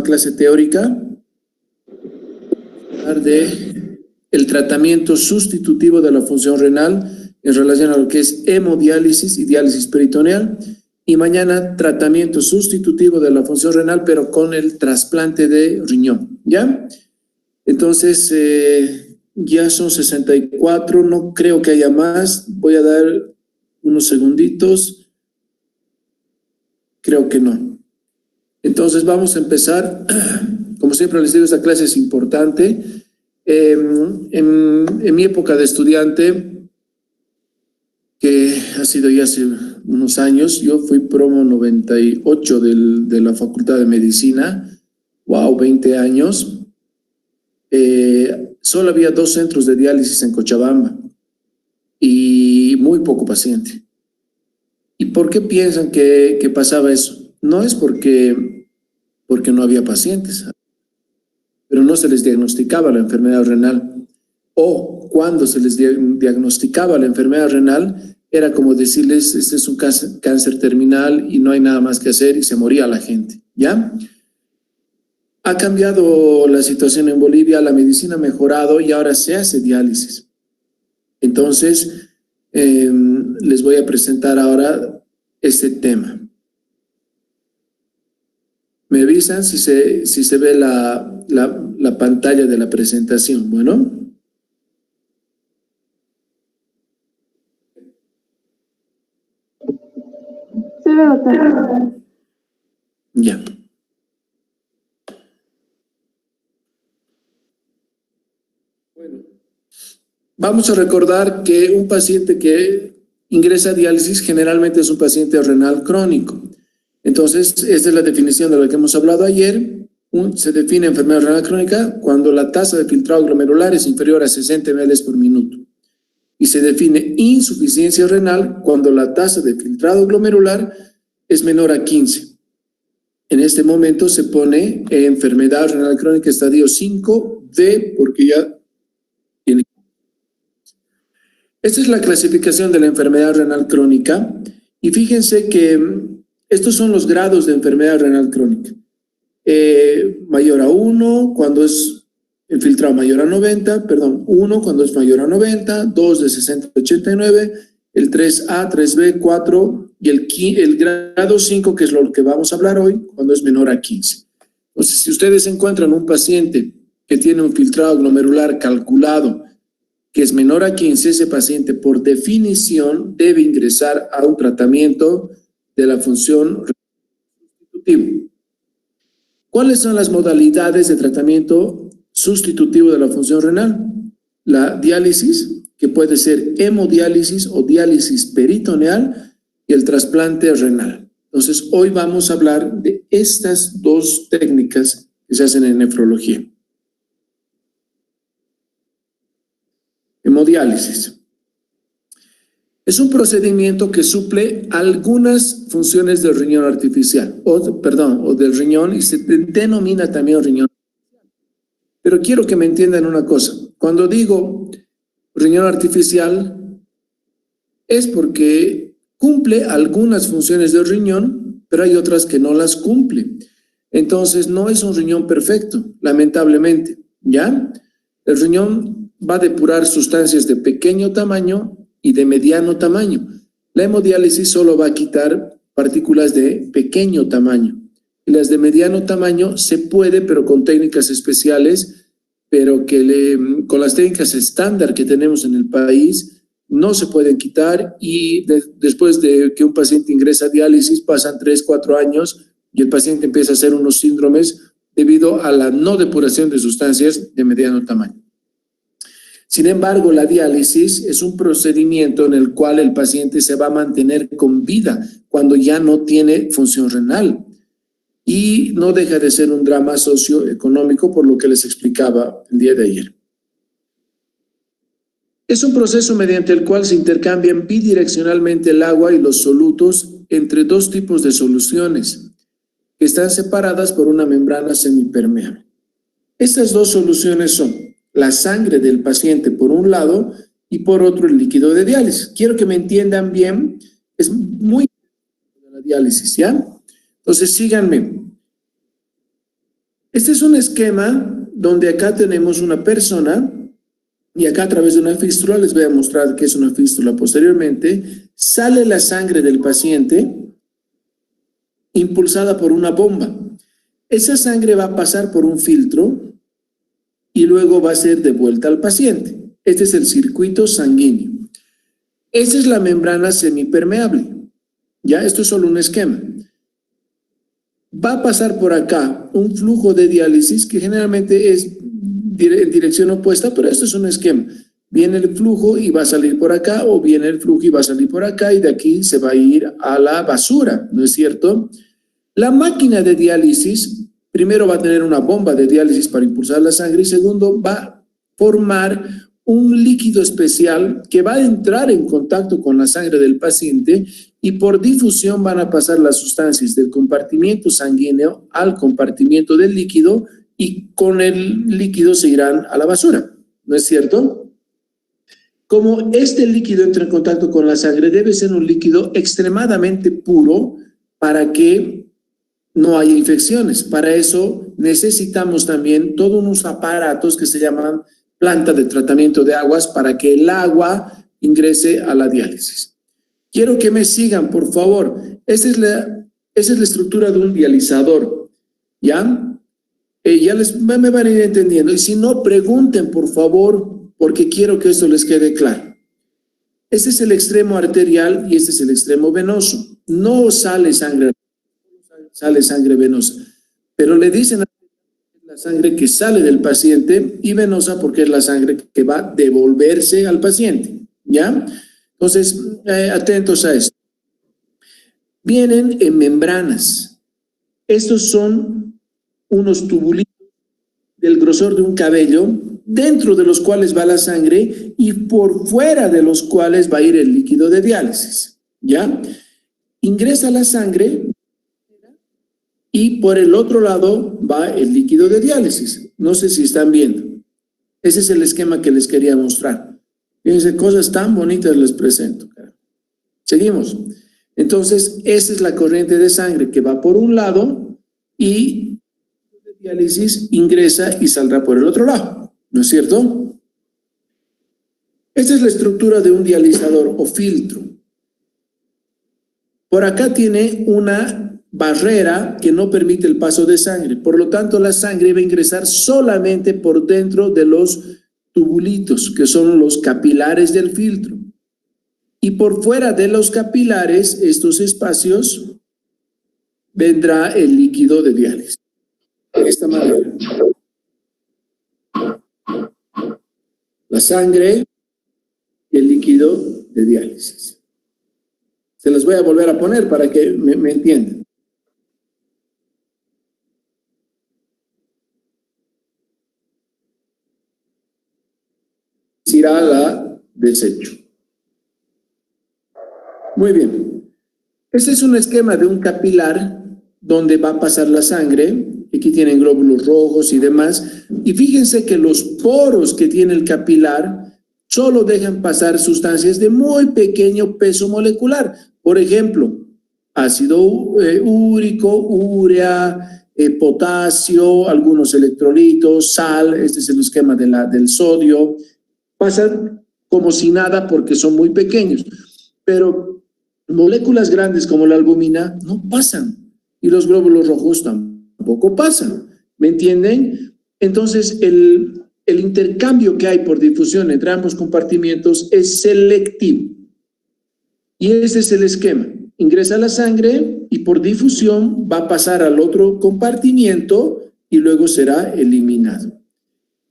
clase teórica de el tratamiento sustitutivo de la función renal en relación a lo que es hemodiálisis y diálisis peritoneal. Y mañana tratamiento sustitutivo de la función renal, pero con el trasplante de riñón, ¿ya? Entonces, ya son 64, no creo que haya más. Voy a dar unos segunditos. Creo que no. Entonces, vamos a empezar. Como siempre les digo, esta clase es importante. En mi época de estudiante, que ha sido ya hace unos años, yo fui promo 98 de la Facultad de Medicina, wow, 20 años. Solo había 2 centros de diálisis en Cochabamba y muy poco paciente. ¿Y por qué piensan que pasaba eso? No es porque no había pacientes, pero no se les diagnosticaba la enfermedad renal. O cuando se les diagnosticaba la enfermedad renal, era como decirles, este es un cáncer terminal y no hay nada más que hacer, y se moría la gente, ¿ya? Ha cambiado la situación en Bolivia, la medicina ha mejorado y ahora se hace diálisis. Entonces, les voy a presentar ahora este tema. Me avisan si se ve la pantalla de la presentación. Bueno. Se ve bastante. Ya. Bueno, vamos a recordar que un paciente que ingresa a diálisis generalmente es un paciente renal crónico. Entonces, esta es la definición de la que hemos hablado ayer. Se define enfermedad renal crónica cuando la tasa de filtrado glomerular es inferior a 60 ml por minuto. Y se define insuficiencia renal cuando la tasa de filtrado glomerular es menor a 15. En este momento se pone enfermedad renal crónica estadio 5D, porque ya tiene. Esta es la clasificación de la enfermedad renal crónica. Y fíjense que estos son los grados de enfermedad renal crónica. Mayor a 1 cuando es el filtrado mayor a 90, 1 cuando es mayor a 90, 2 de 60 a 89, el 3A, 3B, 4 y el grado 5, que es lo que vamos a hablar hoy, cuando es menor a 15. Entonces, si ustedes encuentran un paciente que tiene un filtrado glomerular calculado que es menor a 15, ese paciente por definición debe ingresar a un tratamiento de la función sustitutiva. ¿Cuáles son las modalidades de tratamiento sustitutivo de la función renal? La diálisis, que puede ser hemodiálisis o diálisis peritoneal, y el trasplante renal. Entonces, hoy vamos a hablar de estas 2 técnicas que se hacen en nefrología. Hemodiálisis. Es un procedimiento que suple algunas funciones del riñón artificial, o del riñón, y se denomina también riñón. Pero quiero que me entiendan una cosa. Cuando digo riñón artificial, es porque cumple algunas funciones del riñón, pero hay otras que no las cumple. Entonces, no es un riñón perfecto, lamentablemente, ¿ya? El riñón va a depurar sustancias de pequeño tamaño y de mediano tamaño. La hemodiálisis solo va a quitar partículas de pequeño tamaño. Y las de mediano tamaño se puede, pero con técnicas especiales, pero que con las técnicas estándar que tenemos en el país, no se pueden quitar, y después de que un paciente ingresa a diálisis pasan 3, 4 años y el paciente empieza a hacer unos síndromes debido a la no depuración de sustancias de mediano tamaño. Sin embargo, la diálisis es un procedimiento en el cual el paciente se va a mantener con vida cuando ya no tiene función renal, y no deja de ser un drama socioeconómico, por lo que les explicaba el día de ayer. Es un proceso mediante el cual se intercambian bidireccionalmente el agua y los solutos entre 2 tipos de soluciones que están separadas por una membrana semipermeable. Estas 2 soluciones son la sangre del paciente por un lado y por otro el líquido de diálisis. Quiero que me entiendan bien, es muy importante la diálisis, ¿ya? Entonces síganme. Este es un esquema donde acá tenemos una persona y acá a través de una fístula, les voy a mostrar que es una fístula posteriormente, sale la sangre del paciente impulsada por una bomba. Esa sangre va a pasar por un filtro y luego va a ser devuelta al paciente. Este es el circuito sanguíneo. Esa es la membrana semipermeable. Ya, esto es solo un esquema. Va a pasar por acá un flujo de diálisis que generalmente es en dirección opuesta, pero esto es un esquema. Viene el flujo y va a salir por acá, o viene el flujo y va a salir por acá, y de aquí se va a ir a la basura, ¿no es cierto? La máquina de diálisis, primero va a tener una bomba de diálisis para impulsar la sangre, y segundo, va a formar un líquido especial que va a entrar en contacto con la sangre del paciente y por difusión van a pasar las sustancias del compartimiento sanguíneo al compartimiento del líquido y con el líquido se irán a la basura, ¿no es cierto? Como este líquido entra en contacto con la sangre, debe ser un líquido extremadamente puro para que no haya infecciones. Para eso necesitamos también todos unos aparatos que se llaman planta de tratamiento de aguas para que el agua ingrese a la diálisis. Quiero que me sigan, por favor. Esa es la estructura de un dializador, ¿ya? Ya me van a ir entendiendo. Y si no, pregunten, por favor, porque quiero que esto les quede claro. Este es el extremo arterial y este es el extremo venoso. No sale sangre venosa, pero le dicen a la sangre que sale del paciente y venosa porque es la sangre que va a devolverse al paciente, ¿ya? Entonces, atentos a esto. Vienen en membranas. Estos son unos tubulitos del grosor de un cabello, dentro de los cuales va la sangre y por fuera de los cuales va a ir el líquido de diálisis, ¿ya? Ingresa la sangre y por el otro lado va el líquido de diálisis. No sé si están viendo. Ese es el esquema que les quería mostrar. Fíjense, cosas tan bonitas les presento. Seguimos. Entonces, esa es la corriente de sangre que va por un lado y el diálisis ingresa y saldrá por el otro lado. ¿No es cierto? Esta es la estructura de un dializador o filtro. Por acá tiene una barrera que no permite el paso de sangre. Por lo tanto, la sangre va a ingresar solamente por dentro de los tubulitos, que son los capilares del filtro. Y por fuera de los capilares, estos espacios, vendrá el líquido de diálisis. De esta manera. La sangre y el líquido de diálisis. Se los voy a volver a poner para que me entiendan. Irá la desecho. Muy bien. Este es un esquema de un capilar donde va a pasar la sangre. Aquí tienen glóbulos rojos y demás. Y fíjense que los poros que tiene el capilar solo dejan pasar sustancias de muy pequeño peso molecular. Por ejemplo, ácido úrico, urea, potasio, algunos electrolitos, sal. Este es el esquema del sodio. Pasan como si nada porque son muy pequeños, pero moléculas grandes como la albumina no pasan y los glóbulos rojos tampoco pasan, ¿me entienden? Entonces el intercambio que hay por difusión entre ambos compartimientos es selectivo y ese es el esquema. Ingresa la sangre y por difusión va a pasar al otro compartimiento y luego será eliminado.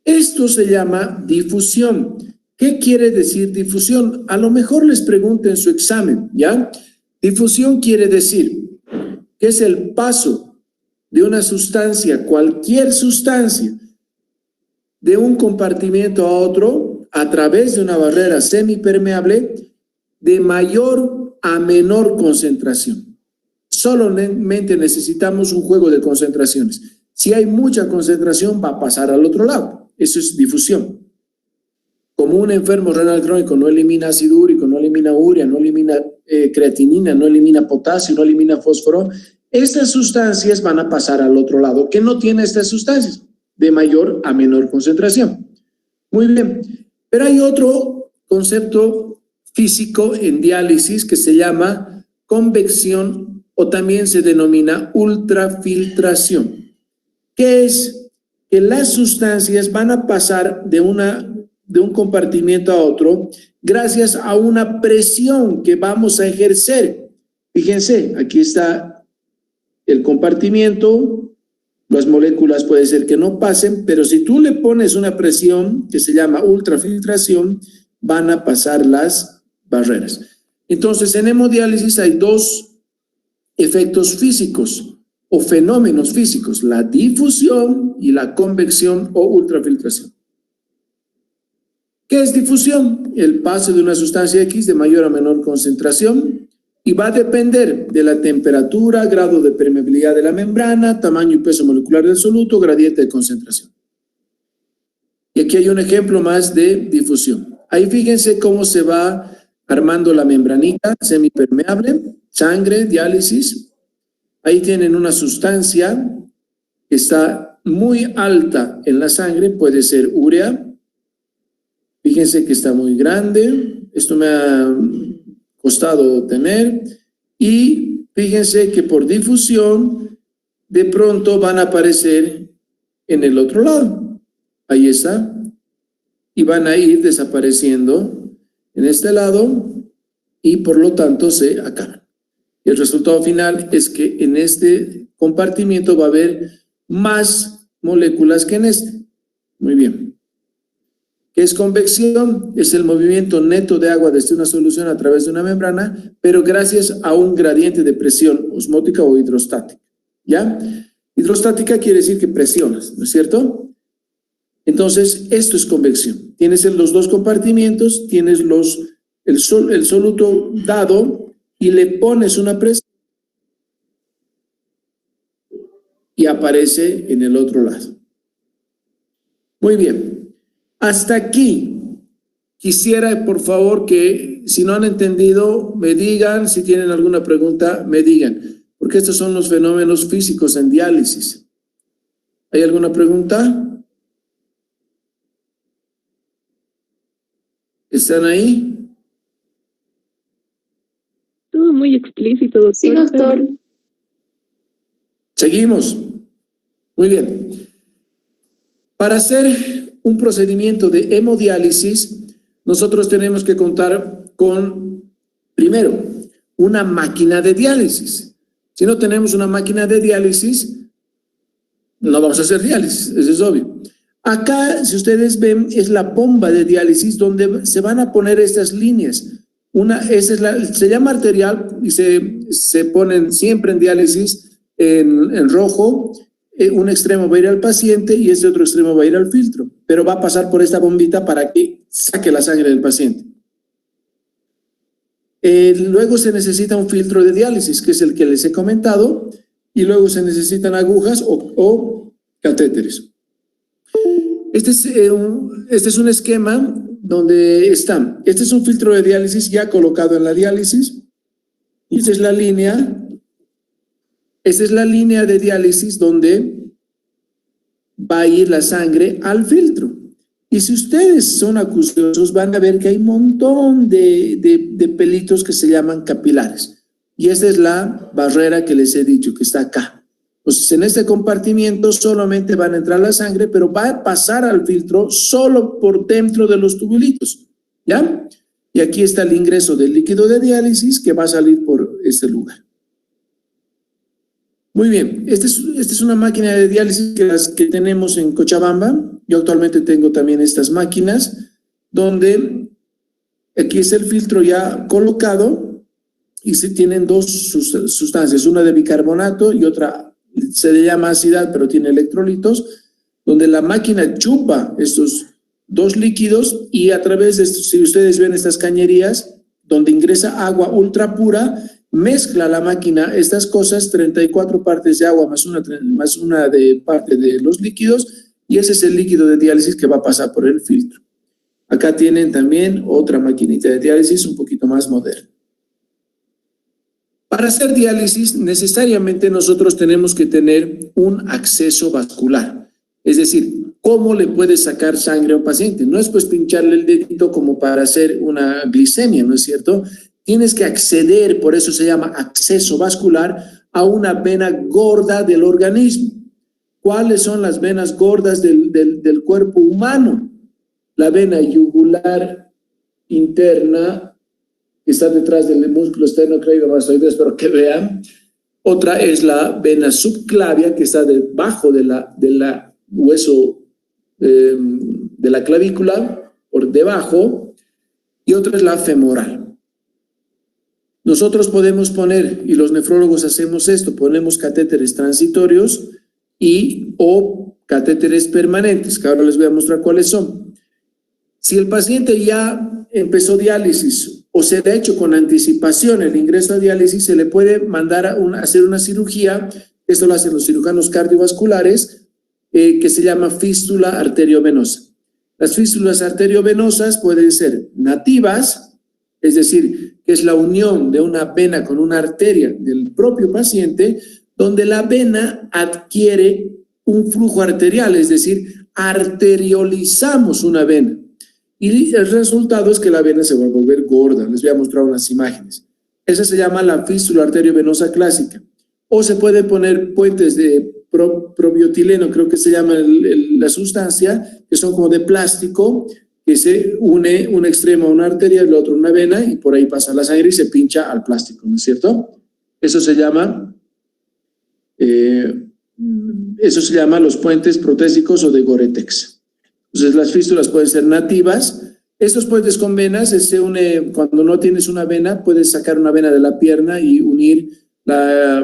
Esto se llama difusión. ¿Qué quiere decir difusión? A lo mejor les pregunto en su examen, ¿ya? Difusión quiere decir que es el paso de una sustancia, cualquier sustancia, de un compartimiento a otro a través de una barrera semipermeable de mayor a menor concentración. Solamente necesitamos un juego de concentraciones. Si hay mucha concentración, va a pasar al otro lado. Eso es difusión. Como un enfermo renal crónico no elimina ácido úrico, no elimina urea, no elimina creatinina, no elimina potasio, no elimina fósforo, Estas sustancias van a pasar al otro lado, que no tiene estas sustancias, de mayor a menor concentración. Muy bien, pero hay otro concepto físico en diálisis que se llama convección o también se denomina ultrafiltración. ¿Qué es? Que las sustancias van a pasar de un compartimiento a otro gracias a una presión que vamos a ejercer. Fíjense, aquí está el compartimiento, las moléculas puede ser que no pasen, pero si tú le pones una presión que se llama ultrafiltración, van a pasar las barreras. Entonces, en hemodiálisis hay dos efectos físicos o fenómenos físicos, la difusión y la convección o ultrafiltración. ¿Qué es difusión? El paso de una sustancia X de mayor a menor concentración y va a depender de la temperatura, grado de permeabilidad de la membrana, tamaño y peso molecular del soluto, gradiente de concentración. Y aquí hay un ejemplo más de difusión. Ahí fíjense cómo se va armando la membranita semipermeable, sangre, diálisis. Ahí tienen una sustancia que está muy alta en la sangre, puede ser urea. Fíjense que está muy grande, esto me ha costado tener, y fíjense que por difusión de pronto van a aparecer en el otro lado. Ahí está. Y van a ir desapareciendo en este lado y por lo tanto se acaban. Y el resultado final es que en este compartimiento va a haber más moléculas que en este. Muy bien. ¿Qué es convección? Es el movimiento neto de agua desde una solución a través de una membrana, pero gracias a un gradiente de presión osmótica o hidrostática. ¿Ya? Hidrostática quiere decir que presionas, ¿no es cierto? Entonces, esto es convección. Tienes los dos compartimientos, tienes el soluto dado y le pones una presión y aparece en el otro lado. Muy bien. Hasta aquí, quisiera por favor que si no han entendido, me digan, si tienen alguna pregunta, me digan, porque estos son los fenómenos físicos en diálisis. ¿Hay alguna pregunta? ¿Están ahí? Todo muy explícito, doctor. Sí, doctor. Seguimos. Muy bien. Para hacer un procedimiento de hemodiálisis, nosotros tenemos que contar con, primero, una máquina de diálisis. Si no tenemos una máquina de diálisis, no vamos a hacer diálisis, eso es obvio. Acá, si ustedes ven, es la bomba de diálisis donde se van a poner estas líneas. Se llama arterial y se ponen siempre en diálisis en rojo. Un extremo va a ir al paciente y ese otro extremo va a ir al filtro, pero va a pasar por esta bombita para que saque la sangre del paciente. Luego se necesita un filtro de diálisis, que es el que les he comentado, y luego se necesitan agujas o catéteres. Este es un esquema donde están. Este es un filtro de diálisis ya colocado en la diálisis, y esta es la línea. Esta es la línea de diálisis donde va a ir la sangre al filtro. Y si ustedes son acuciosos, van a ver que hay un montón de pelitos que se llaman capilares. Y esta es la barrera que les he dicho, que está acá. Entonces, en este compartimiento solamente van a entrar la sangre, pero va a pasar al filtro solo por dentro de los tubulitos. ¿Ya? Y aquí está el ingreso del líquido de diálisis que va a salir por este lugar. Muy bien, esta es una máquina de diálisis que las que tenemos en Cochabamba. Yo actualmente tengo también estas máquinas, donde aquí es el filtro ya colocado y se tienen dos sustancias, una de bicarbonato y otra se le llama acidad, pero tiene electrolitos, donde la máquina chupa estos dos líquidos y a través de estos, si ustedes ven estas cañerías, donde ingresa agua ultra pura, mezcla la máquina estas cosas, 34 partes de agua más una de parte de los líquidos, y ese es el líquido de diálisis que va a pasar por el filtro. Acá tienen también otra maquinita de diálisis un poquito más moderna. Para hacer diálisis, necesariamente nosotros tenemos que tener un acceso vascular. Es decir, ¿cómo le puedes sacar sangre a un paciente? No es pues pincharle el dedito como para hacer una glicemia, ¿no es cierto? Tienes que acceder, por eso se llama acceso vascular, a una vena gorda del organismo. ¿Cuáles son las venas gordas del cuerpo humano? La vena yugular interna, que está detrás del músculo esternocleidomastoideo, espero que vean. Otra es la vena subclavia, que está debajo de la hueso de la clavícula, por debajo, y otra es la femoral. Nosotros podemos poner, y los nefrólogos hacemos esto, ponemos catéteres transitorios o catéteres permanentes, que ahora les voy a mostrar cuáles son. Si el paciente ya empezó diálisis o se le ha hecho con anticipación el ingreso a diálisis, se le puede mandar a hacer una cirugía, esto lo hacen los cirujanos cardiovasculares, que se llama fístula arteriovenosa. Las fístulas arteriovenosas pueden ser nativas, es decir, que es la unión de una vena con una arteria del propio paciente, donde la vena adquiere un flujo arterial, es decir, arteriolizamos una vena. Y el resultado es que la vena se va a volver gorda. Les voy a mostrar unas imágenes. Esa se llama la fístula arteriovenosa clásica. O se puede poner puentes de probiotileno, creo que se llama la sustancia, que son como de plástico, que se une un extremo a una arteria y el otro a una vena, y por ahí pasa la sangre y se pincha al plástico, ¿no es cierto? Eso se llama los puentes protésicos o de Gore-Tex. Entonces, las fístulas pueden ser nativas. Estos puentes con venas se une, cuando no tienes una vena, puedes sacar una vena de la pierna y unir la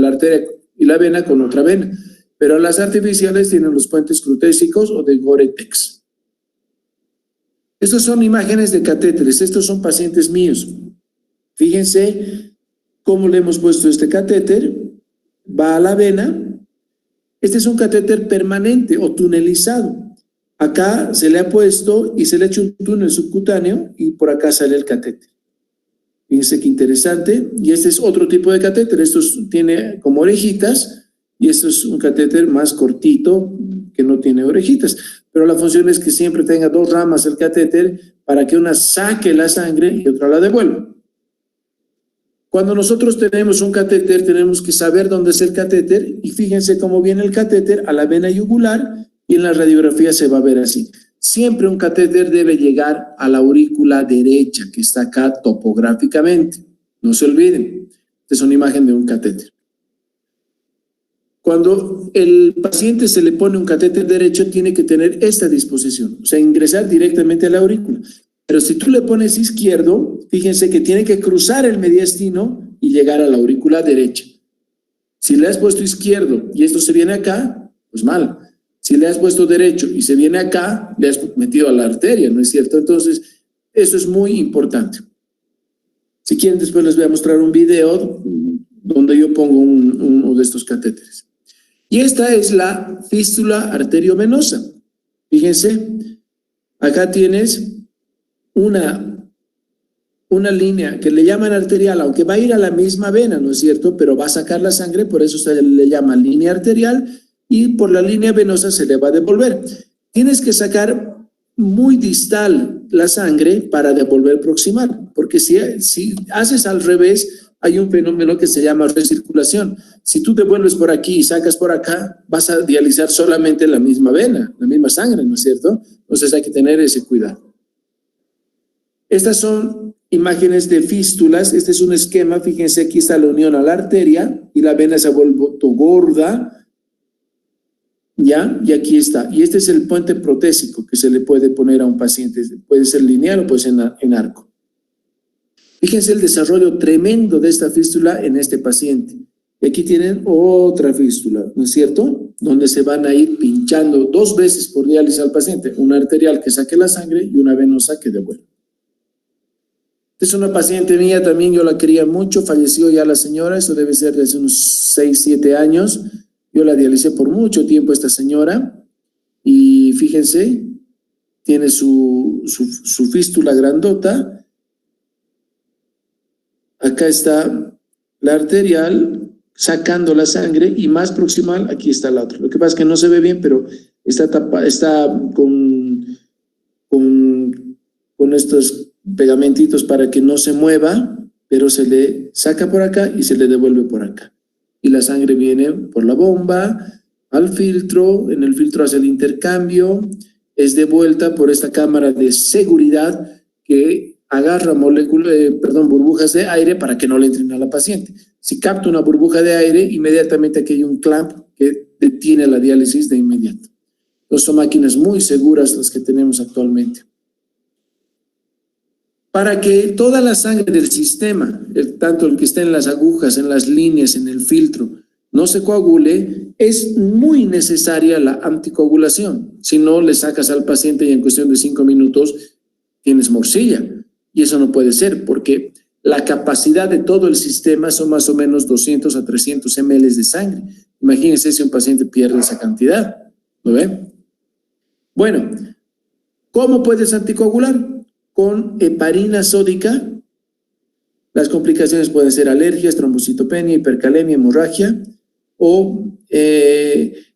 arteria y la vena con otra vena. Pero las artificiales tienen los puentes protésicos o de Gore-Tex. Estas son imágenes de catéteres. Estos son pacientes míos. Fíjense cómo le hemos puesto este catéter. Va a la vena. Este es un catéter permanente o tunelizado. Acá se le ha puesto y se le ha hecho un túnel subcutáneo y por acá sale el catéter. Fíjense qué interesante. Y este es otro tipo de catéter. Esto tiene como orejitas y esto es un catéter más cortito que no tiene orejitas. Pero la función es que siempre tenga dos ramas el catéter para que una saque la sangre y otra la devuelva. Cuando nosotros tenemos un catéter, tenemos que saber dónde es el catéter y fíjense cómo viene el catéter a la vena yugular. Y en la radiografía se va a ver así. Siempre un catéter debe llegar a la aurícula derecha, que está acá topográficamente. No se olviden. Esta es una imagen de un catéter. Cuando el paciente se le pone un catéter derecho, tiene que tener esta disposición, o sea, ingresar directamente a la aurícula. Pero si tú le pones izquierdo, fíjense que tiene que cruzar el mediastino y llegar a la aurícula derecha. Si le has puesto izquierdo y esto se viene acá, pues mal. Si le has puesto derecho y se viene acá, le has metido a la arteria, ¿no es cierto? Entonces, eso es muy importante. Si quieren, después les voy a mostrar un video donde yo pongo uno de estos catéteres. Y esta es la fístula arteriovenosa. Fíjense, acá tienes una línea que le llaman arterial, aunque va a ir a la misma vena, ¿no es cierto? Pero va a sacar la sangre, por eso se le llama línea arterial, y por la línea venosa se le va a devolver. Tienes que sacar muy distal la sangre para devolver proximal, porque si haces al revés, hay un fenómeno que se llama recirculación. Si tú devuelves por aquí y sacas por acá, vas a dializar solamente la misma vena, la misma sangre, ¿no es cierto? Entonces hay que tener ese cuidado. Estas son imágenes de fístulas. Este es un esquema. Fíjense, aquí está la unión a la arteria y la vena se ha vuelto gorda. ¿Ya? Y aquí está. Y este es el puente protésico que se le puede poner a un paciente. Puede ser lineal o puede ser en arco. Fíjense el desarrollo tremendo de esta fístula en este paciente. Y aquí tienen otra fístula, ¿no es cierto? Donde se van a ir pinchando 2 veces por diálisis al paciente. Una arterial que saque la sangre y una venosa que devuelve. Es una paciente mía también, yo la quería mucho. Falleció ya la señora, eso debe ser de hace unos 6, 7 años. Yo la dialicé por mucho tiempo esta señora y fíjense, tiene su fístula grandota. Acá está la arterial, sacando la sangre, y más proximal, aquí está la otra. Lo que pasa es que no se ve bien, pero está con estos pegamentitos para que no se mueva, pero se le saca por acá y se le devuelve por acá. Y la sangre viene por la bomba al filtro, en el filtro hace el intercambio, es devuelta por esta cámara de seguridad que agarra burbujas de aire para que no le entren a la paciente. Si capta una burbuja de aire, inmediatamente aquí hay un clamp que detiene la diálisis de inmediato. Entonces son máquinas muy seguras las que tenemos actualmente. Para que toda la sangre del sistema, tanto el que esté en las agujas, en las líneas, en el filtro, no se coagule, es muy necesaria la anticoagulación. Si no, le sacas al paciente y en cuestión de 5 minutos tienes morcilla. Y eso no puede ser, porque la capacidad de todo el sistema son más o menos 200 a 300 ml de sangre. Imagínense si un paciente pierde esa cantidad. ¿Lo ven? Bueno, ¿cómo puedes anticoagular? Con heparina sódica. Las complicaciones pueden ser alergias, trombocitopenia, hipercalemia, hemorragia, o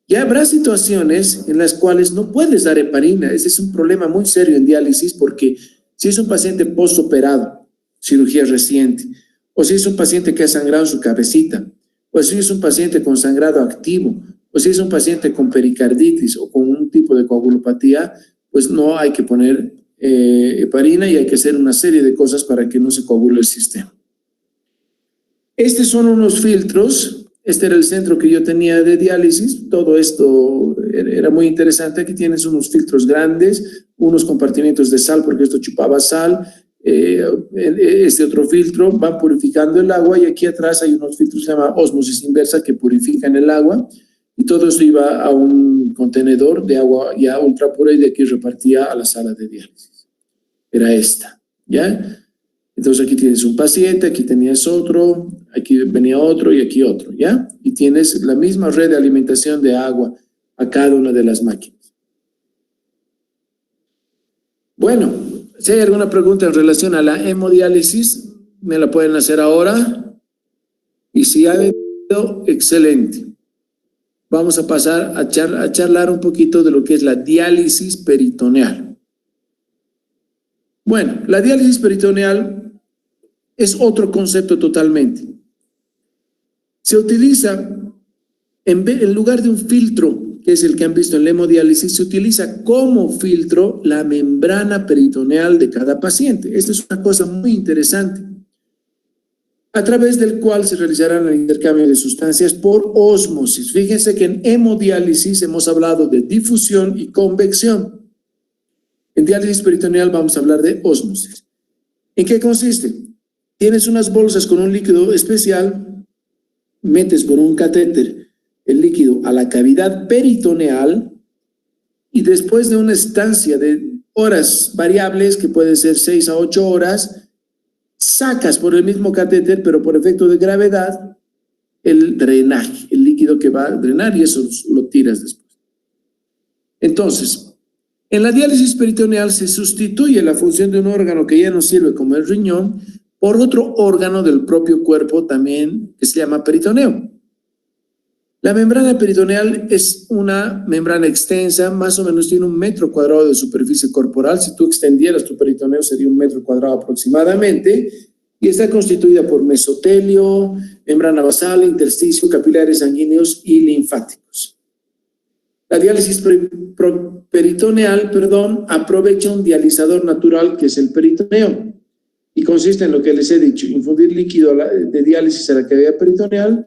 ya habrá situaciones en las cuales no puedes dar heparina. Ese es un problema muy serio en diálisis, porque si es un paciente postoperado, cirugía reciente, o si es un paciente que ha sangrado su cabecita, o si es un paciente con sangrado activo, o si es un paciente con pericarditis o con un tipo de coagulopatía, pues no hay que poner heparina y hay que hacer una serie de cosas para que no se coagule el sistema. Estos son unos filtros. Este era el centro que yo tenía de diálisis. Todo esto era muy interesante. Aquí tienes unos filtros grandes, unos compartimientos de sal, porque esto chupaba sal. Este otro filtro va purificando el agua, y aquí atrás hay unos filtros que se llama ósmosis inversa, que purifican el agua, y todo eso iba a un contenedor de agua ya ultra pura, y de aquí repartía a la sala de diálisis. Era esta, ¿ya? Entonces aquí tienes un paciente, aquí tenías otro, aquí venía otro y aquí otro, ¿ya? Y tienes la misma red de alimentación de agua a cada una de las máquinas. Bueno, si hay alguna pregunta en relación a la hemodiálisis, me la pueden hacer ahora. Y si hay, excelente. Vamos a pasar a charlar un poquito de lo que es la diálisis peritoneal. Bueno, la diálisis peritoneal es otro concepto totalmente. Se utiliza, en lugar de un filtro, que es el que han visto en la hemodiálisis, se utiliza como filtro la membrana peritoneal de cada paciente. Esta es una cosa muy interesante, a través del cual se realizarán el intercambio de sustancias por ósmosis. Fíjense que en hemodiálisis hemos hablado de difusión y convección. En diálisis peritoneal vamos a hablar de ósmosis. ¿En qué consiste? Tienes unas bolsas con un líquido especial, metes por un catéter el líquido a la cavidad peritoneal, y después de una estancia de horas variables, que pueden ser 6 a 8 horas, sacas por el mismo catéter, pero por efecto de gravedad, el drenaje, el líquido que va a drenar, y eso lo tiras después. Entonces, en la diálisis peritoneal se sustituye la función de un órgano que ya no sirve, como el riñón, por otro órgano del propio cuerpo también, que se llama peritoneo. La membrana peritoneal es una membrana extensa, más o menos tiene 1 metro cuadrado de superficie corporal. Si tú extendieras tu peritoneo sería 1 metro cuadrado aproximadamente, y está constituida por mesotelio, membrana basal, intersticio, capilares sanguíneos y linfáticos. La diálisis peritoneal, aprovecha un dializador natural que es el peritoneo, y consiste en lo que les he dicho: infundir líquido de diálisis a la cavidad peritoneal.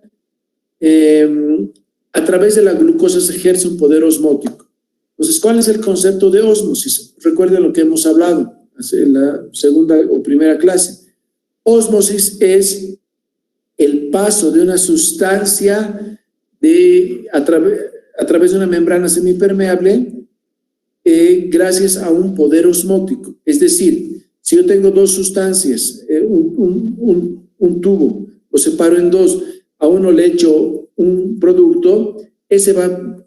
A través de la glucosa se ejerce un poder osmótico. Entonces, ¿cuál es el concepto de ósmosis? Recuerden lo que hemos hablado en la segunda o primera clase. Ósmosis es el paso de una sustancia a través de una membrana semipermeable gracias a un poder osmótico. Es decir, si yo tengo dos sustancias, un tubo, lo separo en dos, a uno le echo un producto, ese va a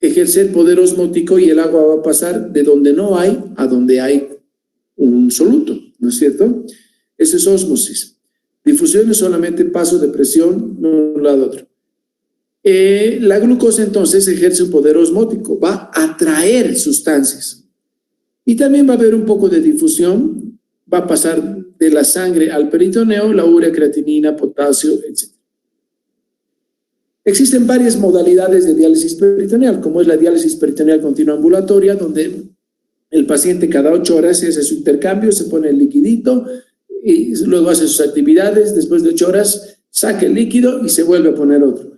ejercer poder osmótico y el agua va a pasar de donde no hay a donde hay un soluto, ¿no es cierto? Eso es ósmosis. Difusión es solamente paso de presión de un lado a otro. La glucosa entonces ejerce un poder osmótico, va a atraer sustancias. Y también va a haber un poco de difusión, va a pasar de la sangre al peritoneo, la urea, creatinina, potasio, etc. Existen varias modalidades de diálisis peritoneal, como es la diálisis peritoneal continua ambulatoria, donde el paciente cada 8 horas se hace su intercambio, se pone el liquidito y luego hace sus actividades, después de 8 horas saca el líquido y se vuelve a poner otro.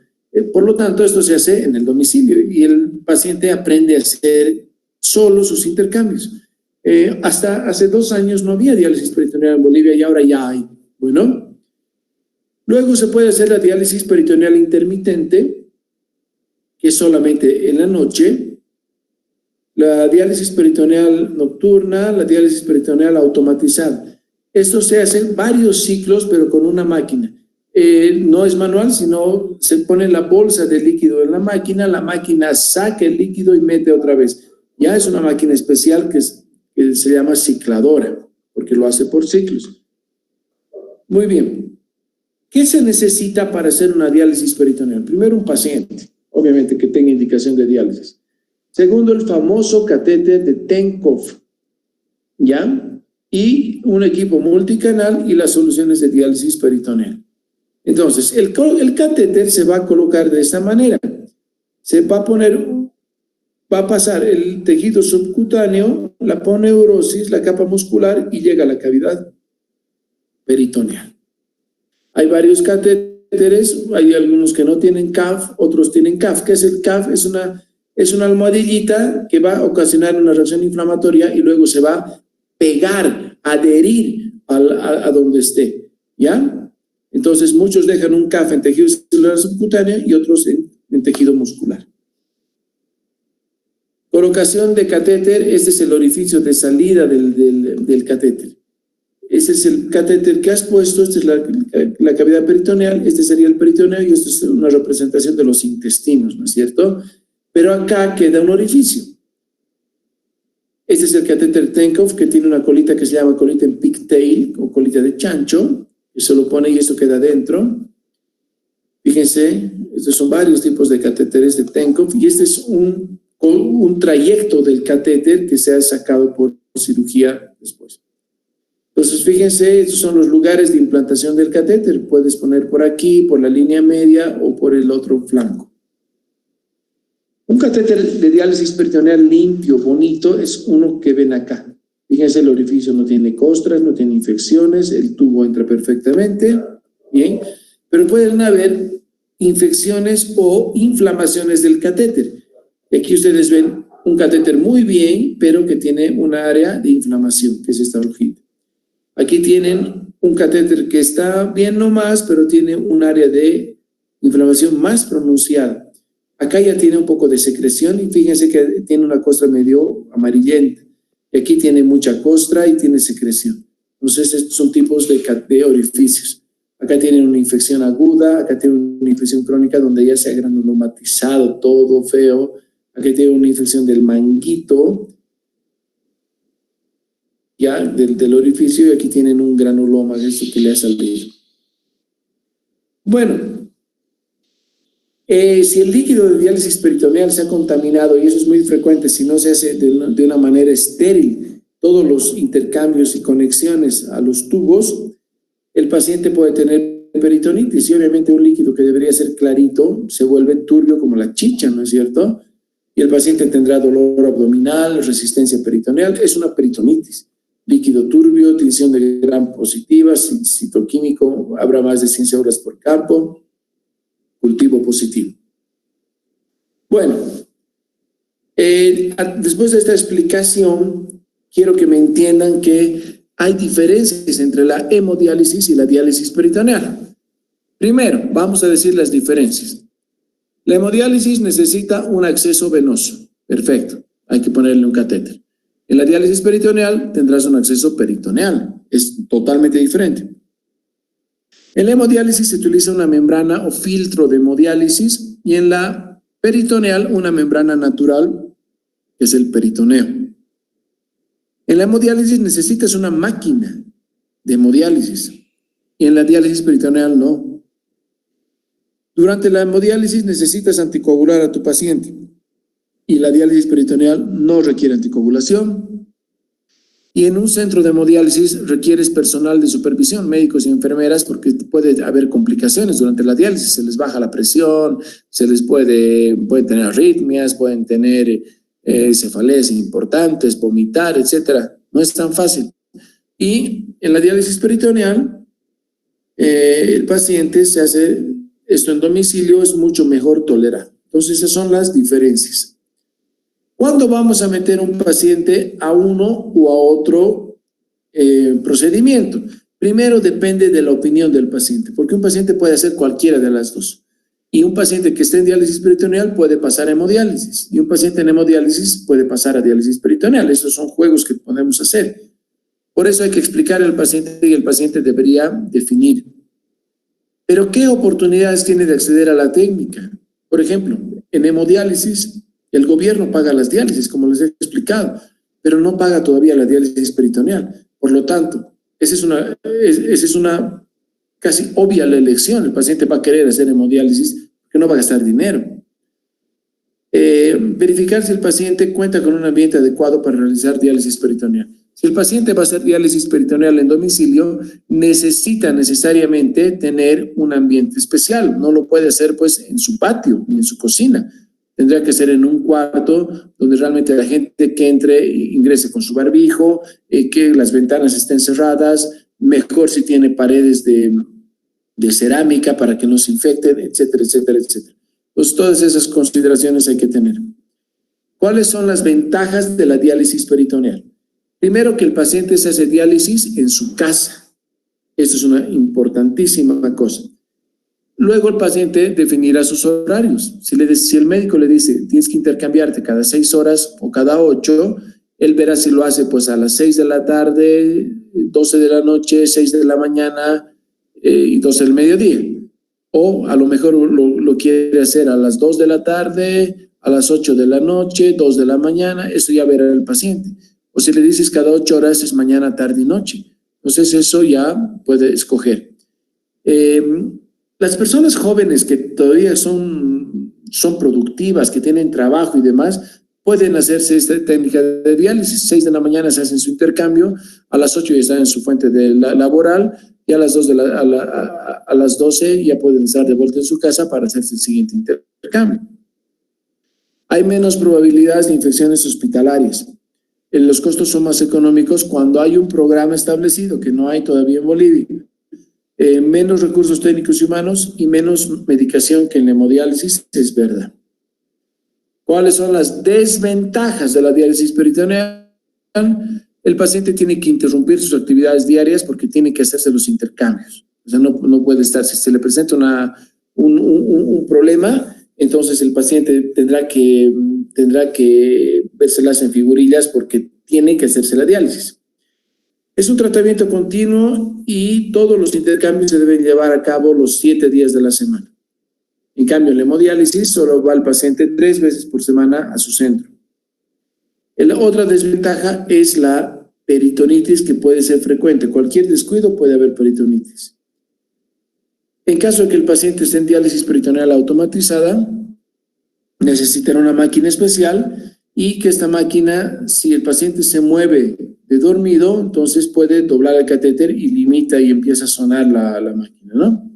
Por lo tanto, esto se hace en el domicilio y el paciente aprende a hacer solo sus intercambios. Hasta hace 2 años no había diálisis peritoneal en Bolivia y ahora ya hay. Bueno, luego se puede hacer la diálisis peritoneal intermitente, que es solamente en la noche, la diálisis peritoneal nocturna, la diálisis peritoneal automatizada. Esto se hace en varios ciclos, pero con una máquina. No es manual, sino se pone la bolsa de líquido en la máquina saca el líquido y mete otra vez. Ya es una máquina especial que se llama cicladora, porque lo hace por ciclos. Muy bien. ¿Qué se necesita para hacer una diálisis peritoneal? Primero, un paciente, obviamente que tenga indicación de diálisis. Segundo, el famoso catéter de Tenkov, ¿ya? Y un equipo multicanal y las soluciones de diálisis peritoneal. Entonces, el catéter se va a colocar de esta manera. Se va a pasar el tejido subcutáneo, la poneurosis, la capa muscular y llega a la cavidad peritoneal. Hay varios catéteres, hay algunos que no tienen CAF, otros tienen CAF. ¿Qué es el CAF? Es una almohadillita que va a ocasionar una reacción inflamatoria y luego se va a pegar, adherir a donde esté, ¿ya? Entonces, muchos dejan un CAF en tejido celular subcutáneo y otros en tejido muscular. Colocación de catéter, este es el orificio de salida del catéter. Este es el catéter que has puesto, esta es la cavidad peritoneal, este sería el peritoneo y esto es una representación de los intestinos, ¿no es cierto? Pero acá queda un orificio. Este es el catéter Tenkov, que tiene una colita que se llama colita en pigtail o colita de chancho. Se lo pone y esto queda adentro. Fíjense, estos son varios tipos de catéteres de Tenkov y este es un trayecto del catéter que se ha sacado por cirugía después. Entonces, fíjense, estos son los lugares de implantación del catéter. Puedes poner por aquí, por la línea media o por el otro flanco. Un catéter de diálisis peritoneal limpio, bonito, es uno que ven acá. Fíjense, el orificio no tiene costras, no tiene infecciones, el tubo entra perfectamente, bien, pero pueden haber infecciones o inflamaciones del catéter. Y aquí ustedes ven un catéter muy bien, pero que tiene un área de inflamación, que es esta hojita. Aquí tienen un catéter que está bien nomás, pero tiene un área de inflamación más pronunciada. Acá ya tiene un poco de secreción y fíjense que tiene una costra medio amarillenta. Y aquí tiene mucha costra y tiene secreción. Entonces, estos son tipos de orificios. Acá tienen una infección aguda, acá tienen una infección crónica donde ya se ha granulomatizado todo feo. Aquí tienen una infección del manguito, ya, del orificio, y aquí tienen un granuloma, esto que le ha salido. Bueno, si el líquido de diálisis peritoneal se ha contaminado, y eso es muy frecuente, si no se hace de una manera estéril, todos los intercambios y conexiones a los tubos, el paciente puede tener peritonitis, y obviamente un líquido que debería ser clarito se vuelve turbio como la chicha, ¿no es cierto? Y el paciente tendrá dolor abdominal, resistencia peritoneal, es una peritonitis. Líquido turbio, tinción de gram positiva, citoquímico, habrá más de 100 células por campo, cultivo positivo. Bueno, después de esta explicación, quiero que me entiendan que hay diferencias entre la hemodiálisis y la diálisis peritoneal. Primero, vamos a decir las diferencias. La hemodiálisis necesita un acceso venoso. Perfecto, hay que ponerle un catéter. En la diálisis peritoneal tendrás un acceso peritoneal. Es totalmente diferente. En la hemodiálisis se utiliza una membrana o filtro de hemodiálisis y en la peritoneal una membrana natural, que es el peritoneo. En la hemodiálisis necesitas una máquina de hemodiálisis. y en la diálisis peritoneal no. Durante la hemodiálisis necesitas anticoagular a tu paciente y la diálisis peritoneal no requiere anticoagulación. Y en un centro de hemodiálisis requieres personal de supervisión, médicos y enfermeras, porque puede haber complicaciones durante la diálisis. Se les baja la presión, pueden tener arritmias, pueden tener cefaleas importantes, vomitar, etcétera. No es tan fácil. Y en la diálisis peritoneal, el paciente se hace esto en domicilio, es mucho mejor tolerado. Entonces, esas son las diferencias. ¿Cuándo vamos a meter un paciente a uno u a otro procedimiento? Primero depende de la opinión del paciente, porque un paciente puede hacer cualquiera de las dos. Y un paciente que esté en diálisis peritoneal puede pasar a hemodiálisis. Y un paciente en hemodiálisis puede pasar a diálisis peritoneal. Esos son juegos que podemos hacer. Por eso hay que explicar al paciente y el paciente debería definir. Pero ¿qué oportunidades tiene de acceder a la técnica? Por ejemplo, en hemodiálisis, el gobierno paga las diálisis, como les he explicado, pero no paga todavía la diálisis peritoneal. Por lo tanto, esa es una casi obvia la elección. El paciente va a querer hacer hemodiálisis porque no va a gastar dinero. Verificar si el paciente cuenta con un ambiente adecuado para realizar diálisis peritoneal. Si el paciente va a hacer diálisis peritoneal en domicilio, necesita necesariamente tener un ambiente especial. No lo puede hacer pues en su patio ni en su cocina. Tendría que ser en un cuarto donde realmente la gente que entre ingrese con su barbijo, que las ventanas estén cerradas, mejor si tiene paredes de cerámica para que no se infecten, etcétera, etcétera, etcétera. Entonces, todas esas consideraciones hay que tener. ¿Cuáles son las ventajas de la diálisis peritoneal? Primero, que el paciente se hace diálisis en su casa. Esto es una importantísima cosa. Luego el paciente definirá sus horarios. Si el médico le dice, tienes que intercambiarte cada 6 horas o cada 8, él verá si lo hace pues a las 6 de la tarde, 12 de la noche, 6 de la mañana y 12 del mediodía. O a lo mejor lo quiere hacer a las 2 de la tarde, a las 8 de la noche, 2 de la mañana, eso ya verá el paciente. O si le dices cada 8 horas es mañana, tarde y noche. Entonces eso ya puede escoger. Las personas jóvenes que todavía son productivas, que tienen trabajo y demás, pueden hacerse esta técnica de diálisis. 6 de la mañana se hacen su intercambio, a las 8 ya están en su fuente laboral y a las 12 ya pueden estar de vuelta en su casa para hacerse el siguiente intercambio. Hay menos probabilidades de infecciones hospitalarias. Los costos son más económicos cuando hay un programa establecido, que no hay todavía en Bolivia. Menos recursos técnicos y humanos y menos medicación que en la hemodiálisis, es verdad. ¿Cuáles son las desventajas de la diálisis peritoneal? El paciente tiene que interrumpir sus actividades diarias porque tiene que hacerse los intercambios. O sea, no puede estar, si se le presenta un problema, entonces el paciente tendrá que vérselas en figurillas porque tiene que hacerse la diálisis. Es un tratamiento continuo y todos los intercambios se deben llevar a cabo los 7 días de la semana. En cambio, en la hemodiálisis solo va el paciente 3 veces por semana a su centro. La otra desventaja es la peritonitis, que puede ser frecuente. Cualquier descuido puede haber peritonitis. En caso de que el paciente esté en diálisis peritoneal automatizada, necesitará una máquina especial y que esta máquina, si el paciente se mueve de dormido, entonces puede doblar el catéter y limita y empieza a sonar la máquina, ¿no?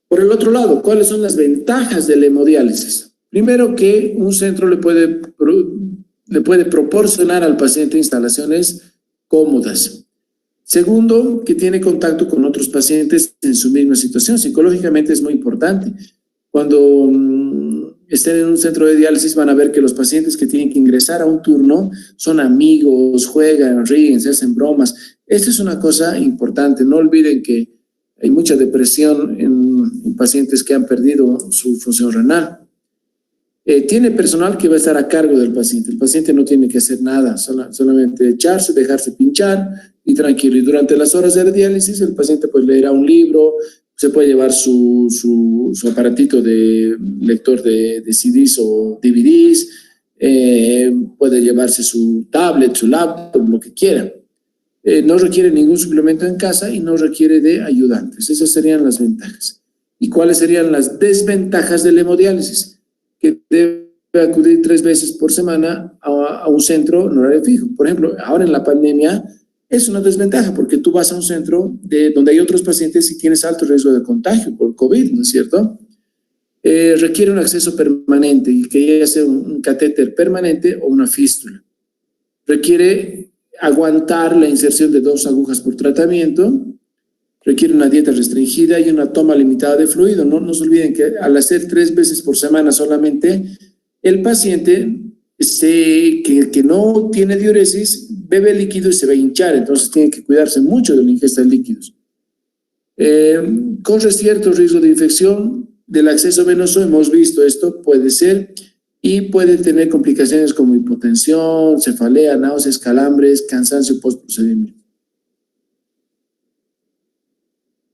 Por el otro lado, ¿cuáles son las ventajas de la hemodiálisis? Primero, que un centro le puede proporcionar al paciente instalaciones cómodas. Segundo, que tiene contacto con otros pacientes en su misma situación. Psicológicamente es muy importante. Cuando estén en un centro de diálisis van a ver que los pacientes que tienen que ingresar a un turno son amigos, juegan, ríen, se hacen bromas. Esto es una cosa importante. No olviden que hay mucha depresión en pacientes que han perdido su función renal. Tiene personal que va a estar a cargo del paciente. El paciente no tiene que hacer nada, solamente echarse, dejarse pinchar y tranquilo. Y durante las horas de diálisis el paciente pues leerá un libro, se puede llevar su aparatito de lector de CDs o DVDs, puede llevarse su tablet, su laptop, lo que quiera. no requiere ningún suplemento en casa y no requiere de ayudantes. Esas serían las ventajas. ¿Y cuáles serían las desventajas de la hemodiálisis? Que debe acudir 3 veces por semana a un centro en horario fijo. Por ejemplo, ahora en la pandemia es una desventaja porque tú vas a un centro donde hay otros pacientes y tienes alto riesgo de contagio por COVID, ¿no es cierto? Requiere un acceso permanente y que ya sea un catéter permanente o una fístula. Requiere aguantar la inserción de 2 agujas por tratamiento. Requiere una dieta restringida y una toma limitada de fluido. No se olviden que al hacer 3 veces por semana solamente, el paciente que no tiene diuresis bebe líquido y se va a hinchar, entonces tiene que cuidarse mucho de la ingesta de líquidos. Corre cierto riesgo de infección del acceso venoso, hemos visto esto, puede ser, y puede tener complicaciones como hipotensión, cefalea, náuseas, calambres, cansancio postprocedimiento.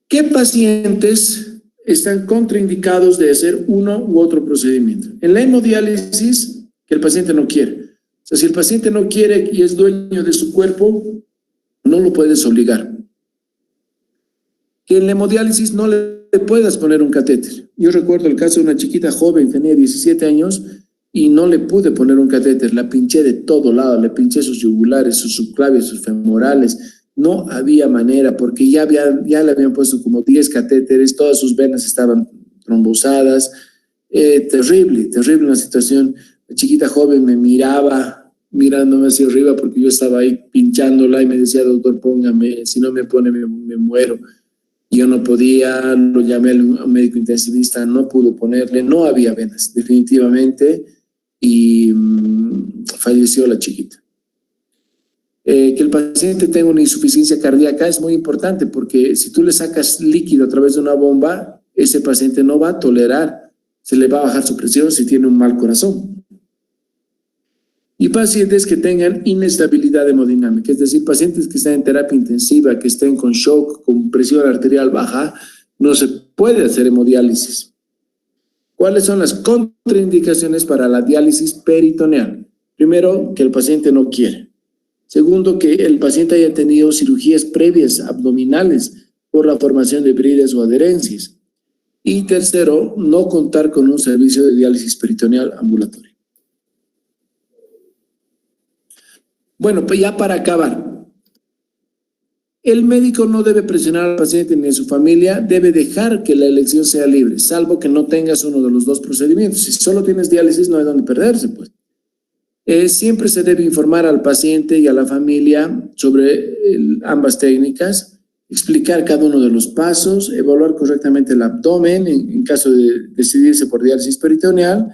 ¿Qué pacientes están contraindicados de hacer uno u otro procedimiento? En la hemodiálisis, que el paciente no quiere. O sea, si el paciente no quiere y es dueño de su cuerpo, no lo puedes obligar. Que en la hemodiálisis no le puedas poner un catéter. Yo recuerdo el caso de una chiquita joven, tenía 17 años, y no le pude poner un catéter. La pinché de todo lado, le pinché sus yugulares, sus subclavios, sus femorales. No había manera, porque ya le habían puesto como 10 catéteres, todas sus venas estaban trombosadas. Terrible la situación. La chiquita joven me miraba, mirándome hacia arriba, porque yo estaba ahí pinchándola y me decía, doctor, póngame, si no me pone me muero. Yo no podía, lo llamé a un médico intensivista, no pudo ponerle, no había venas, definitivamente, y falleció la chiquita. Que el paciente tenga una insuficiencia cardíaca es muy importante porque si tú le sacas líquido a través de una bomba, ese paciente no va a tolerar, se le va a bajar su presión si tiene un mal corazón. Y pacientes que tengan inestabilidad hemodinámica, es decir, pacientes que estén en terapia intensiva, que estén con shock, con presión arterial baja, no se puede hacer hemodiálisis. ¿Cuáles son las contraindicaciones para la diálisis peritoneal? Primero, que el paciente no quiere. Segundo, que el paciente haya tenido cirugías previas abdominales por la formación de bridas o adherencias. Y tercero, no contar con un servicio de diálisis peritoneal ambulatorio. Bueno, pues ya para acabar, el médico no debe presionar al paciente ni a su familia, debe dejar que la elección sea libre, salvo que no tengas uno de los 2 procedimientos. Si solo tienes diálisis, no hay donde perderse, pues. Siempre se debe informar al paciente y a la familia sobre ambas técnicas, explicar cada uno de los pasos, evaluar correctamente el abdomen en caso de decidirse por diálisis peritoneal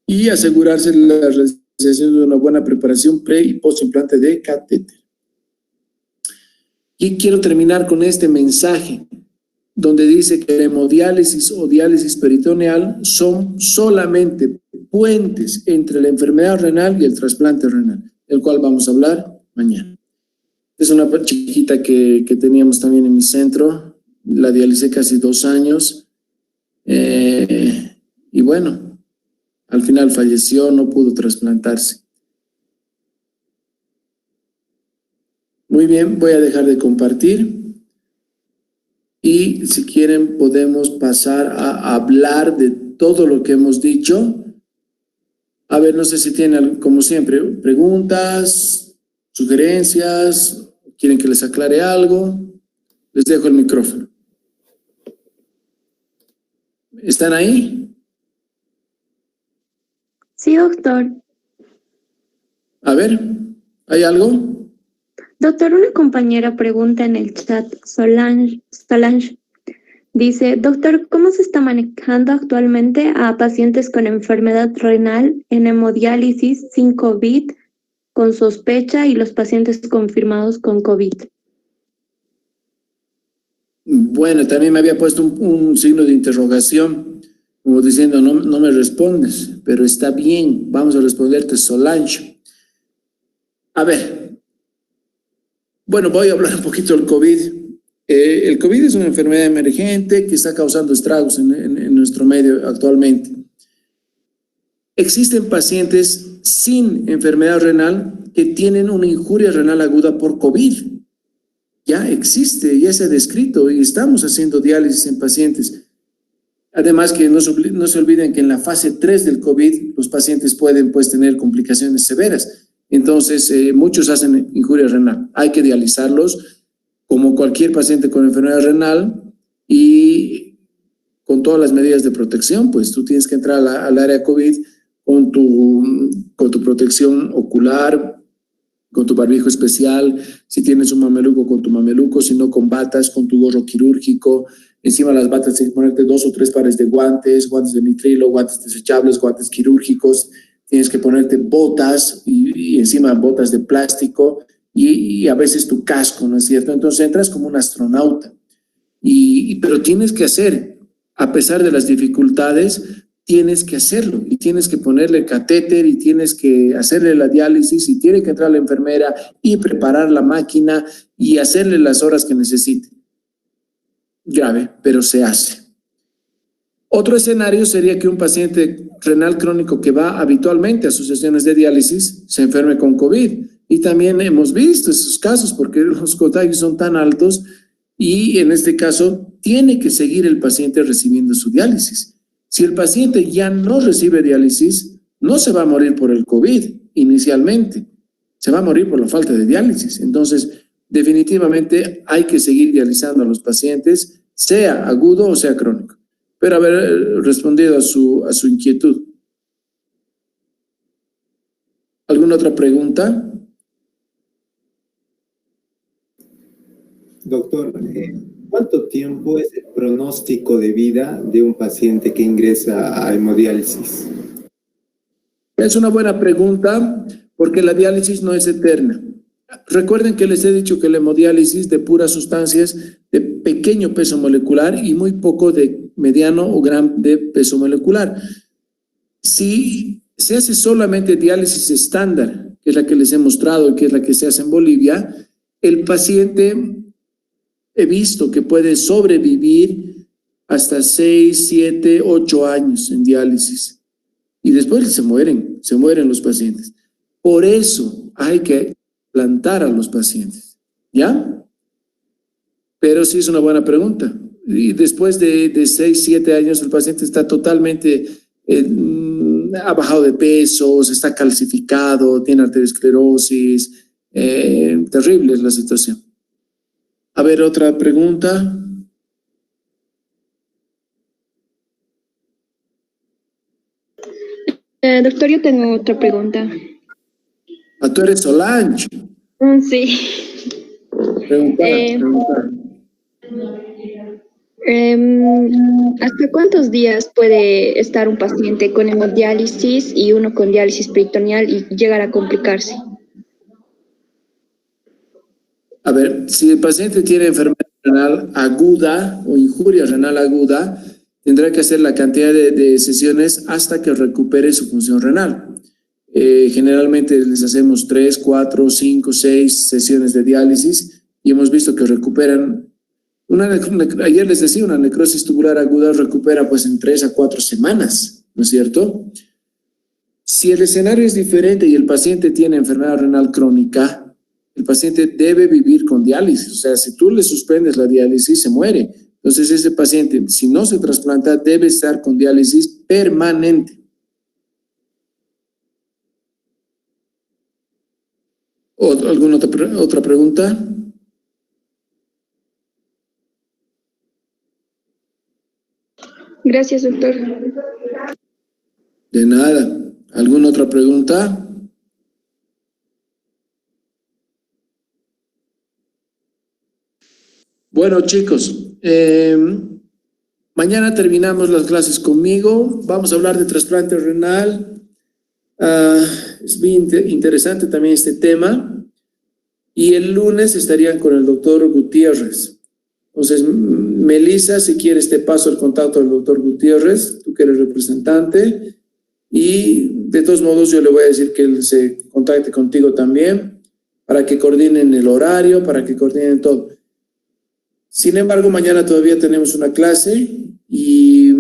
y asegurarse la realización de una buena preparación pre- y postimplante de catéter. Y quiero terminar con este mensaje donde dice que la hemodiálisis o diálisis peritoneal son solamente puentes entre la enfermedad renal y el trasplante renal, del cual vamos a hablar mañana. Es una chiquita que teníamos también en mi centro, la dialicé casi 2 años, y bueno, al final falleció, no pudo trasplantarse. Muy bien, voy a dejar de compartir. Y si quieren podemos pasar a hablar de todo lo que hemos dicho. A ver, no sé si tienen, como siempre, preguntas, sugerencias, quieren que les aclare algo. Les dejo el micrófono. ¿Están ahí? Sí, doctor. A ver, ¿hay algo? Doctor, una compañera pregunta en el chat, Solange, dice, doctor, ¿cómo se está manejando actualmente a pacientes con enfermedad renal en hemodiálisis sin COVID, con sospecha y los pacientes confirmados con COVID? Bueno, también me había puesto un signo de interrogación, como diciendo, no me respondes, pero está bien, vamos a responderte, Solange. A ver. Bueno, voy a hablar un poquito del COVID. El COVID es una enfermedad emergente que está causando estragos en nuestro medio actualmente. Existen pacientes sin enfermedad renal que tienen una injuria renal aguda por COVID. ya existe, ya se ha descrito y estamos haciendo diálisis en pacientes. Además que no se olviden que en la fase 3 del COVID los pacientes pueden pues tener complicaciones severas. Entonces, muchos hacen injuria renal. Hay que dializarlos como cualquier paciente con enfermedad renal y con todas las medidas de protección. Pues tú tienes que entrar al área COVID con tu protección ocular, con tu barbijo especial, si tienes un mameluco, con tu mameluco, si no con batas, con tu gorro quirúrgico. Encima de las batas tienes que ponerte 2 o 3 pares de guantes, guantes de nitrilo, guantes desechables, guantes quirúrgicos. Tienes que ponerte botas y encima botas de plástico y a veces tu casco, ¿no es cierto? Entonces entras como un astronauta. Pero tienes que hacer, a pesar de las dificultades, tienes que hacerlo y tienes que ponerle catéter y tienes que hacerle la diálisis y tiene que entrar la enfermera y preparar la máquina y hacerle las horas que necesite. Grave, pero se hace. Otro escenario sería que un paciente renal crónico que va habitualmente a sus sesiones de diálisis se enferme con COVID. Y también hemos visto esos casos porque los contagios son tan altos y en este caso tiene que seguir el paciente recibiendo su diálisis. Si el paciente ya no recibe diálisis, no se va a morir por el COVID inicialmente, se va a morir por la falta de diálisis. Entonces, definitivamente hay que seguir dializando a los pacientes, sea agudo o sea crónico. Pero haber respondido a su inquietud. ¿Alguna otra pregunta? Doctor, ¿cuánto tiempo es el pronóstico de vida de un paciente que ingresa a hemodiálisis? Es una buena pregunta porque la diálisis no es eterna. Recuerden que les he dicho que la hemodiálisis de puras sustancias de pequeño peso molecular y muy poco de mediano o gran de peso molecular. Si se hace solamente diálisis estándar, que es la que les he mostrado y que es la que se hace en Bolivia, el paciente he visto que puede sobrevivir hasta 6, 7, 8 años en diálisis. Y después se mueren los pacientes. Por eso hay que plantar a los pacientes, ¿ya? Pero sí es una buena pregunta. Y después de 6, 7 años el paciente está totalmente, ha bajado de peso, está calcificado, tiene arteriosclerosis, terrible es la situación. A ver, otra pregunta. Doctor, yo tengo otra pregunta. Ah, tú eres Solange. Sí. Preguntar. ¿Hasta cuántos días puede estar un paciente con hemodiálisis y uno con diálisis peritoneal y llegar a complicarse? A ver, si el paciente tiene enfermedad renal aguda o injuria renal aguda, tendrá que hacer la cantidad de sesiones hasta que recupere su función renal. Generalmente les hacemos 3, 4, 5, 6 sesiones de diálisis y hemos visto que recuperan. Ayer les decía, una necrosis tubular aguda recupera pues en 3 a 4 semanas, ¿no es cierto? Si el escenario es diferente y el paciente tiene enfermedad renal crónica, el paciente debe vivir con diálisis. O sea, si tú le suspendes la diálisis, se muere. Entonces, ese paciente, si no se trasplanta, debe estar con diálisis permanente. ¿Alguna otra pregunta? Gracias, doctor. De nada. ¿Alguna otra pregunta? Bueno, chicos, mañana terminamos las clases conmigo. Vamos a hablar de trasplante renal. Es bien interesante también este tema. Y el lunes estarían con el doctor Gutiérrez. Entonces, Melissa, si quieres te paso el contacto del doctor Gutiérrez, tú que eres representante. Y de todos modos yo le voy a decir que él se contacte contigo también para que coordinen el horario, para que coordinen todo. Sin embargo, mañana todavía tenemos una clase y